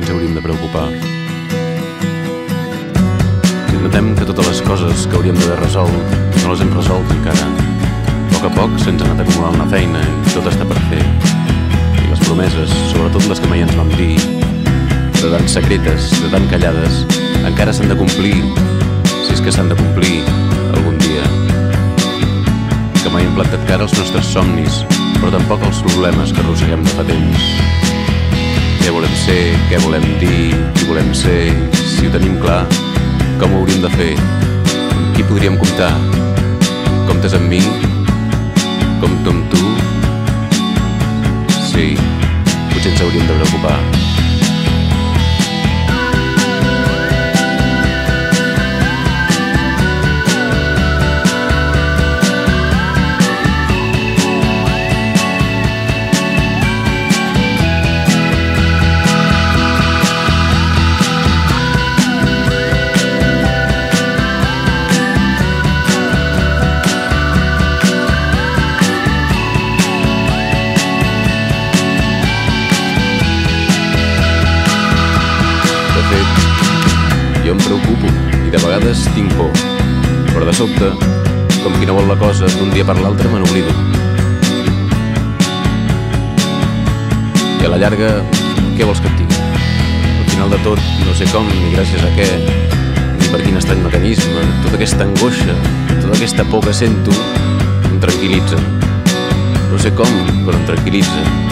ens hauríem de preocupar. Si admetem que totes les coses que hauríem d'haver resolt no les hem resolt encara, a poc se'ns ha anat acumulant la feina i tot està per fer. I les promeses, sobretot les que mai ens vam dir, de tan secretes, de tan callades, encara s'han de complir, si és que s'han de complir algun dia. Que mai hem plantat cara als nostres somnis, però tampoc als problemes que arrosseguem de fa temps. Què volem ser, què volem dir, qui volem ser, si ho tenim clar, com ho hauríem de fer, amb qui podríem comptar, comptes amb mi, compto amb tu. Sí, potser ens hauríem de preocupar. Jo em preocupo i de vegades tinc por, però de sobte, com qui no vol la cosa, d'un dia per l'altre me n'oblido. I a la llarga, què vols que et digui? Al final de tot, no sé com, ni gràcies a què, ni per quin estrany mecanisme, tota aquesta angoixa, tota aquesta por que sento, em tranquil·litza. No sé com, però em tranquil·litza.